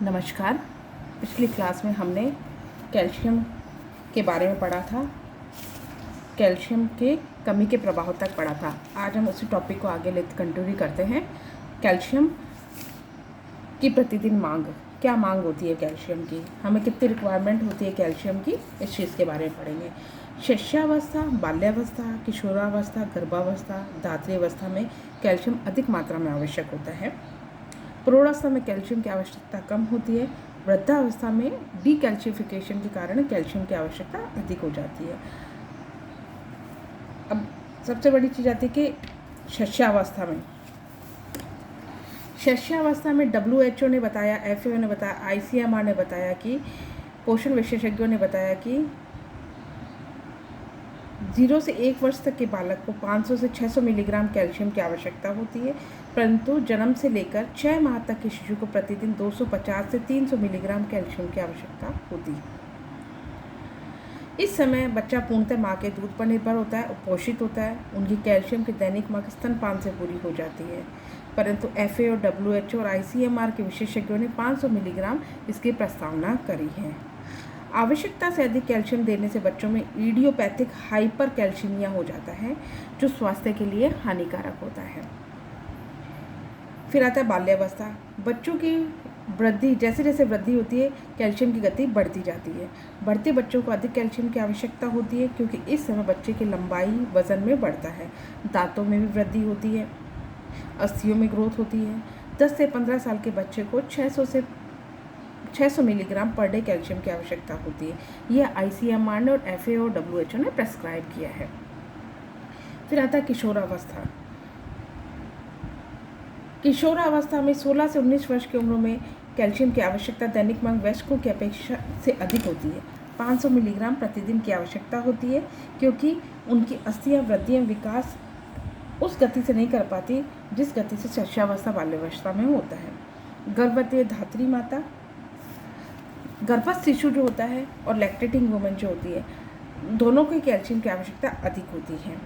नमस्कार। पिछली क्लास में हमने कैल्शियम के बारे में पढ़ा था, कैल्शियम के कमी के प्रभाव तक पढ़ा था। आज हम उसी टॉपिक को आगे लेते कंटिन्यू करते हैं। कैल्शियम की प्रतिदिन मांग, क्या मांग होती है कैल्शियम की, हमें कितनी रिक्वायरमेंट होती है कैल्शियम की, इस चीज़ के बारे में पढ़ेंगे। शिष्यावस्था, बाल्यावस्था, किशोरावस्था, गर्भावस्था, धात्री अवस्था में कैल्शियम अधिक मात्रा में आवश्यक होता है। प्रौढ़ावस्था में कैल्शियम की आवश्यकता कम होती है। वृद्धावस्था में डीकैल्शिफिकेशन के कारण कैल्शियम की आवश्यकता अधिक हो जाती है। अब सबसे बड़ी चीज़ आती है कि शिष्यावस्था में WHO ने बताया, FAO ने बताया, ICMR ने बताया कि पोषण विशेषज्ञों ने बताया कि 0 से 1 वर्ष तक के बालक को 500 से 600 मिलीग्राम कैल्शियम की आवश्यकता होती है, परंतु जन्म से लेकर 6 माह तक के शिशु को प्रतिदिन 250 से 300 मिलीग्राम कैल्शियम की आवश्यकता होती है। इस समय बच्चा पूर्णतः माँ के दूध पर निर्भर होता है और पोषित होता है। उनकी कैल्शियम की दैनिक मांग स्तनपान से पूरी हो जाती है, परंतु FAO, WHO और ICMR के विशेषज्ञों ने 500 मिलीग्राम इसकी प्रस्तावना करी है। आवश्यकता से अधिक कैल्शियम देने से बच्चों में इडियोपैथिक हाइपर कैल्शियमिया हो जाता है, जो स्वास्थ्य के लिए हानिकारक होता है। फिर आता है बाल्यावस्था। बच्चों की वृद्धि, जैसे जैसे वृद्धि होती है कैल्शियम की गति बढ़ती जाती है। बढ़ते बच्चों को अधिक कैल्शियम की आवश्यकता होती है, क्योंकि इस समय बच्चे की लंबाई वजन में बढ़ता है, दांतों में भी वृद्धि होती है, अस्थियों में ग्रोथ होती है। 10 से 15 साल के बच्चे को 600 मिलीग्राम पर डे कैल्शियम की आवश्यकता होती है। यह ICMR ने और FAO और WHO ने प्रेस्क्राइब किया है। फिर आता है किशोरावस्था। किशोरावस्था में 16 से 19 वर्ष की उम्र में कैल्शियम की आवश्यकता दैनिक मांग वयस्कों की अपेक्षा से अधिक होती है। 500 मिलीग्राम प्रतिदिन की आवश्यकता होती है, क्योंकि उनकी अस्थियां वृद्धियां विकास उस गति से नहीं कर पाती जिस गति से शिष्यावस्था बाल्यावस्था में होता है। गर्भवती धात्री माता, गर्भस्थ शिशु जो होता है और लैक्टेटिंग वुमेन जो होती है, दोनों को कैल्शियम की आवश्यकता अधिक होती है।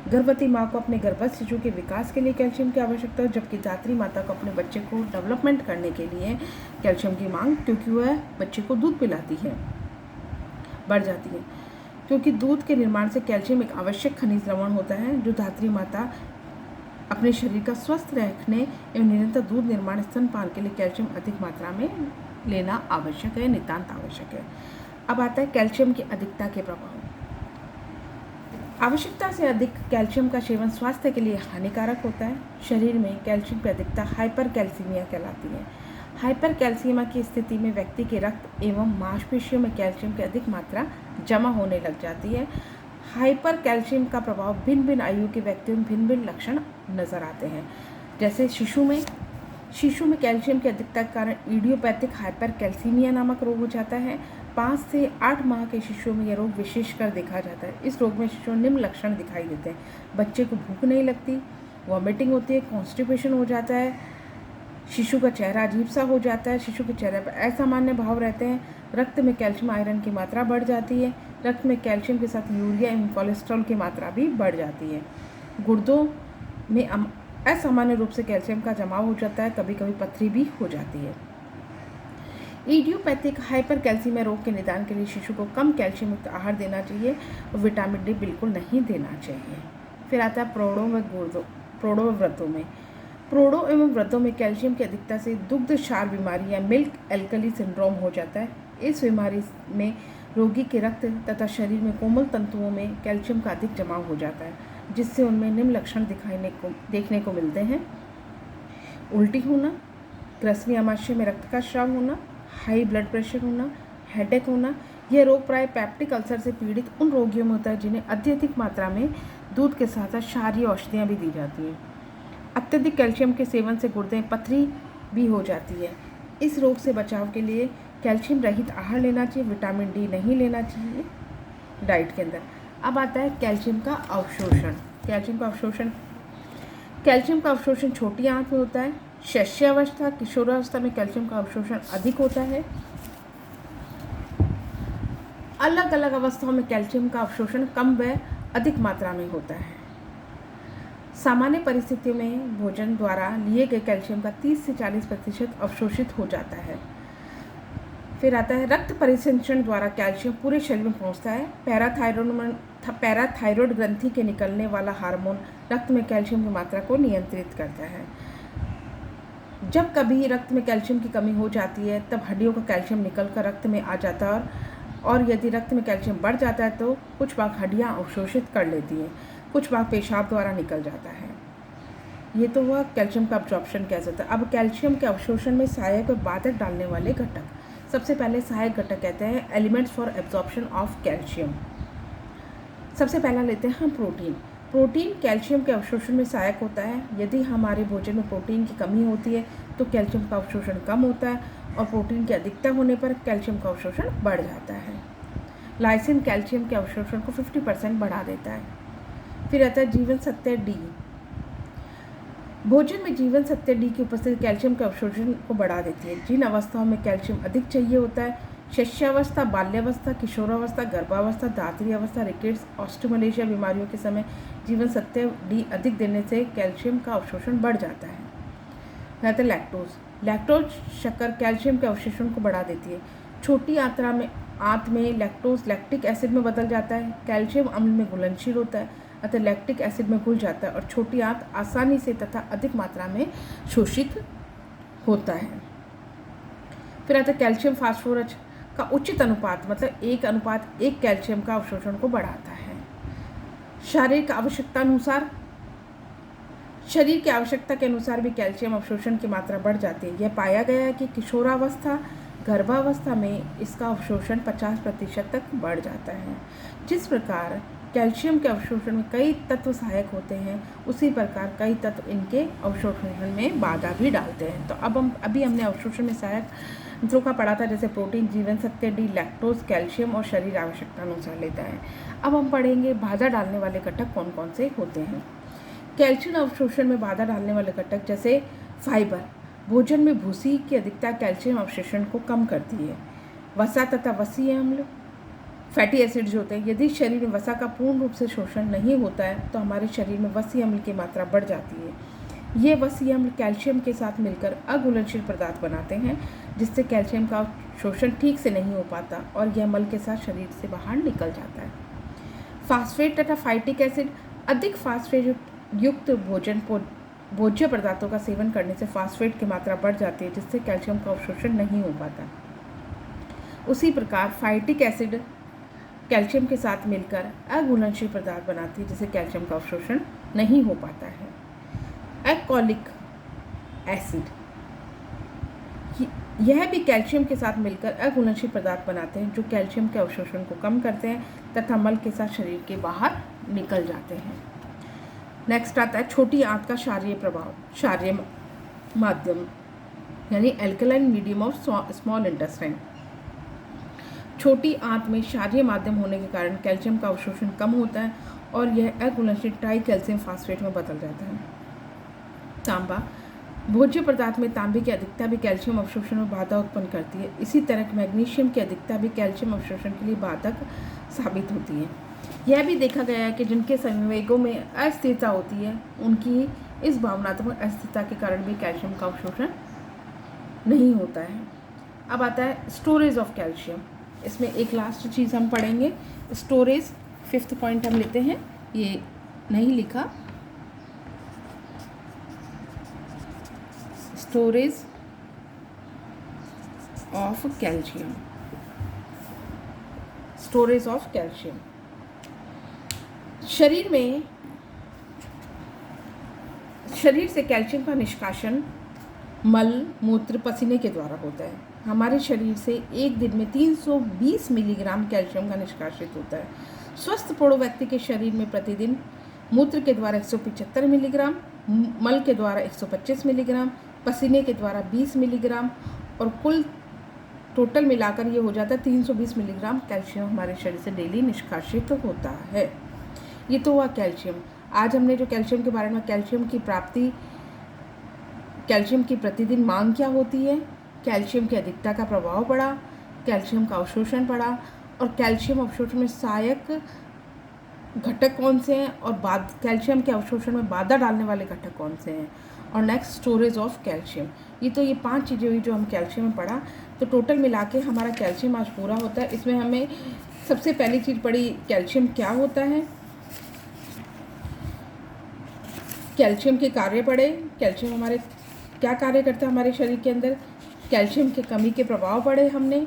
गर्भवती माँ को अपने गर्भस्थ शिशु के विकास के लिए कैल्शियम की आवश्यकता है, जबकि धात्री माता को अपने बच्चे को डेवलपमेंट करने के लिए कैल्शियम की मांग, क्योंकि वह बच्चे को दूध पिलाती है, बढ़ जाती है। क्योंकि दूध के निर्माण से कैल्शियम एक आवश्यक खनिज लवण होता है, जो धात्री माता अपने शरीर का स्वस्थ रखने एवं निरंतर दूध निर्माण स्तनपान के लिए कैल्शियम अधिक मात्रा में लेना आवश्यक है, नितांत आवश्यक है। अब आता है कैल्शियम की अधिकता के प्रभाव। आवश्यकता से अधिक कैल्शियम का सेवन स्वास्थ्य के लिए हानिकारक होता है। शरीर में कैल्शियम की अधिकता हाइपर कैल्सीमिया कहलाती है। हाइपर कैल्सीमिया की स्थिति में व्यक्ति के रक्त एवं मांसपेशियों में कैल्शियम की अधिक मात्रा जमा होने लग जाती है। हाइपर कैल्शियम का प्रभाव भिन्न भिन्न आयु के व्यक्तियों में भिन्न भिन्न लक्षण नजर आते हैं। जैसे शिशु में कैल्शियम की अधिकता के कारण इडियोपैथिक हाइपर कैल्सीमिया नामक रोग हो जाता है। 5 से 8 माह के शिशुओं में यह रोग विशेषकर देखा जाता है। इस रोग में शिशुओं निम्न लक्षण दिखाई देते हैं। बच्चे को भूख नहीं लगती, वॉमिटिंग होती है, कॉन्स्टिपेशन हो जाता है, शिशु का चेहरा अजीब सा हो जाता है, शिशु के चेहरे पर असामान्य भाव रहते हैं, रक्त में कैल्शियम आयरन की मात्रा बढ़ जाती है, रक्त में कैल्शियम के साथ यूरिया एवं कोलेस्ट्रॉल की मात्रा भी बढ़ जाती है, गुर्दों में असामान्य रूप से कैल्शियम का जमाव हो जाता है, कभी कभी पथरी भी हो जाती है। इडियोपैथिक हाइपर कैल्सीमिया रोग के निदान के लिए शिशु को कम कैल्शियम युक्त आहार देना चाहिए और विटामिन डी बिल्कुल नहीं देना चाहिए। फिर आता है प्रौढ़ों व वृद्धों में। प्रौढ़ों एवं वृद्धों में कैल्शियम की अधिकता से दुग्ध क्षार बीमारी या मिल्क एल्कली सिंड्रोम हो जाता है। इस बीमारी में रोगी के रक्त तथा शरीर में कोमल तंतुओं में कैल्शियम का अधिक जमाव हो जाता है, जिससे उनमें निम्न लक्षण देखने को मिलते हैं: उल्टी होना, ग्रसनी आमाशय में रक्त का स्राव होना, हाई ब्लड प्रेशर होना, हेडेक होना। यह रोग प्राय पेप्टिक अल्सर से पीड़ित उन रोगियों में होता है जिन्हें अत्यधिक मात्रा में दूध के साथ साथ क्षारीय औषधियाँ भी दी जाती हैं। अत्यधिक कैल्शियम के सेवन से गुर्दे में पथरी भी हो जाती है। इस रोग से बचाव के लिए कैल्शियम रहित आहार लेना चाहिए, विटामिन डी नहीं लेना चाहिए डाइट के अंदर। अब आता है कैल्शियम का अवशोषण। कैल्शियम का अवशोषण छोटी आंत में होता है। शिष्यावस्था, किशोरावस्था में कैल्शियम का अवशोषण अधिक होता है। अलग अलग अवस्थाओं में कैल्शियम का अवशोषण कम व अधिक मात्रा में होता है। सामान्य परिस्थितियों में भोजन द्वारा लिए गए कैल्शियम का 30 से 40% अवशोषित हो जाता है। फिर आता है रक्त परिसंचरण द्वारा कैल्शियम पूरे शरीर में पहुंचता है। पैराथायरॉयड ग्रंथि के निकलने वाला हार्मोन रक्त में कैल्शियम की मात्रा को नियंत्रित करता है। जब कभी रक्त में कैल्शियम की कमी हो जाती है तब हड्डियों का कैल्शियम निकलकर रक्त में आ जाता है और यदि रक्त में कैल्शियम बढ़ जाता है तो कुछ भाग हड्डियाँ अवशोषित कर लेती हैं, कुछ भाग पेशाब द्वारा निकल जाता है। ये तो हुआ कैल्शियम का अब्जॉर्प्शन कैसे होता है। अब कैल्शियम के अवशोषण में सहायक और बाधक डालने वाले घटक। सबसे पहले सहायक घटक कहते हैं elements for absorption of calcium. सबसे पहला लेते हैं हम प्रोटीन। प्रोटीन कैल्शियम के अवशोषण में सहायक होता है। यदि हमारे भोजन में प्रोटीन की कमी होती है तो कैल्शियम का अवशोषण कम होता है और प्रोटीन की अधिकता होने पर कैल्शियम का अवशोषण बढ़ जाता है। लाइसिन कैल्शियम के अवशोषण को 50% बढ़ा देता है। फिर आता है जीवन सत्व डी। भोजन में जीवन सत्व डी की उपस्थिति कैल्शियम के अवशोषण को बढ़ा देती है। जिन अवस्थाओं में कैल्शियम अधिक चाहिए होता है, शिष्यावस्था, बाल्यावस्था, किशोरावस्था, गर्भावस्था, धात्री अवस्था, रिकेट्स, ऑस्टियोमलेशिया बीमारियों के समय जीवन सत्व डी अधिक देने से कैल्शियम का अवशोषण बढ़ जाता है। रहता है लैक्टोज। लैक्टोज शक्कर कैल्शियम के अवशोषण को बढ़ा देती है। छोटी आंत में लैक्टोज लैक्टिक एसिड में बदल जाता है। कैल्शियम अम्ल में घुलनशील होता है अतः लैक्टिक एसिड में घुल जाता है और छोटी आंत आसानी से तथा अधिक मात्रा में शोषित होता है। फिर आता है कैल्शियम फास्फोरस का उचित अनुपात, मतलब 1:1 कैल्शियम का अवशोषण को बढ़ाता है। शारीरिक आवश्यकता अनुसार, शरीर की आवश्यकता के अनुसार भी कैल्शियम अवशोषण की मात्रा बढ़ जाती है। यह पाया गया है कि किशोरावस्था, गर्भावस्था में इसका अवशोषण 50% तक बढ़ जाता है। जिस प्रकार कैल्शियम के अवशोषण में कई तत्व सहायक होते हैं, उसी प्रकार कई तत्व इनके अवशोषण में बाधा भी डालते हैं। तो अब हमने अवशोषण में सहायक तत्वों का पढ़ा था, जैसे प्रोटीन, जीवन सत्व डी, लैक्टोज, कैल्शियम और शरीर आवश्यकता अनुसार लेता है। अब हम पढ़ेंगे बाधा डालने वाले घटक कौन कौन से होते हैं। कैल्शियम अवशोषण में बाधा डालने वाले घटक जैसे फाइबर। भोजन में भूसी की अधिकता कैल्शियम अवशोषण को कम करती है। वसा तथा वसीय अम्ल, फैटी एसिड जो होते हैं, यदि शरीर में वसा का पूर्ण रूप से शोषण नहीं होता है तो हमारे शरीर में वसीय अम्ल की मात्रा बढ़ जाती है। ये वसीय अम्ल कैल्शियम के साथ मिलकर अघुलनशील पदार्थ बनाते हैं, जिससे कैल्शियम का शोषण ठीक से नहीं हो पाता और यह मल के साथ शरीर से बाहर निकल जाता है। फास्फेट तथा फाइटिक एसिड। अधिक फास्फेट युक्त भोज्य पदार्थों का सेवन करने से फास्फेट की मात्रा बढ़ जाती है, जिससे कैल्शियम का अवशोषण नहीं हो पाता। उसी प्रकार फाइटिक एसिड कैल्शियम के साथ मिलकर अघुलनशील पदार्थ बनाती है, जिससे कैल्शियम का अवशोषण नहीं हो पाता है। एल्कोहलिक एसिड, यह भी कैल्शियम के साथ मिलकर अघुलनशील पदार्थ बनाते हैं, जो कैल्शियम के अवशोषण को कम करते हैं तथा मल के साथ शरीर के बाहर निकल जाते हैं। नेक्स्ट आता है छोटी आंत का क्षारीय प्रभाव, क्षारीय माध्यम यानी alkaline medium of small intestine. छोटी आंत में क्षारीय माध्यम होने के कारण कैल्शियम का अवशोषण कम होता है और यह अघुलनशील ट्राई कैल्शियम फास्फेट में बदल जाता है। तांबा। भोज्य पदार्थ में तांबे की अधिकता भी कैल्शियम अवशोषण में बाधा उत्पन्न करती है। इसी तरह मैग्नीशियम की अधिकता भी कैल्शियम अवशोषण के लिए बाधक साबित होती है। यह भी देखा गया है कि जिनके संवेगों में अस्थिरता होती है, उनकी इस भावनात्मक अस्थिरता के कारण भी कैल्शियम का अवशोषण नहीं होता है। अब आता है स्टोरेज ऑफ कैल्शियम। इसमें एक लास्ट चीज़ हम पढ़ेंगे, स्टोरेज। 5th पॉइंट हम लेते हैं, ये नहीं लिखा, storage of calcium. Storage of calcium. शरीर से कैल्शियम का निष्कासन मल, मूत्र, पसीने के द्वारा होता है। हमारे शरीर से एक दिन में 320 मिलीग्राम कैल्शियम का निष्कासित होता है। स्वस्थ पूर्ण व्यक्ति के शरीर में प्रतिदिन मूत्र के द्वारा 175 मिलीग्राम, मल के द्वारा 125 मिलीग्राम, पसीने के द्वारा 20 मिलीग्राम और कुल टोटल मिलाकर ये हो जाता है 320 मिलीग्राम कैल्शियम हमारे शरीर से डेली निष्कासित होता है। ये तो हुआ कैल्शियम। आज हमने जो कैल्शियम के बारे में, कैल्शियम की प्राप्ति, कैल्शियम की प्रतिदिन मांग क्या होती है, कैल्शियम की अधिकता का प्रभाव पड़ा, कैल्शियम का अवशोषण पड़ा और कैल्शियम अवशोषण में सहायक घटक कौन से हैं और कैल्शियम के अवशोषण में बाधा डालने वाले घटक कौन से हैं, और नेक्स्ट स्टोरेज ऑफ कैल्शियम। ये 5 चीज़ें हुई जो हम कैल्शियम में पढ़ा। तो टोटल मिला के हमारा कैल्शियम आज पूरा होता है। इसमें हमें सबसे पहली चीज़ पढ़ी कैल्शियम क्या होता है, कैल्शियम के कार्य पढ़े, कैल्शियम हमारे क्या कार्य करता है हमारे शरीर के अंदर, कैल्शियम के कमी के प्रभाव पढ़े हमने,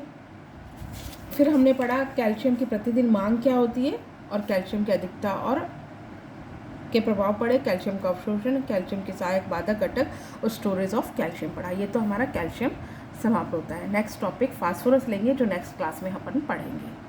फिर हमने पढ़ा कैल्शियम की प्रतिदिन मांग क्या होती है, और कैल्शियम की अधिकता और के प्रभाव पड़े, कैल्शियम का अवशोषण, कैल्शियम के सहायक बाधक घटक और स्टोरेज ऑफ कैल्शियम पढ़ा। ये तो हमारा कैल्शियम समाप्त होता है। नेक्स्ट टॉपिक फास्फोरस लेंगे जो नेक्स्ट क्लास में अपन पढ़ेंगे।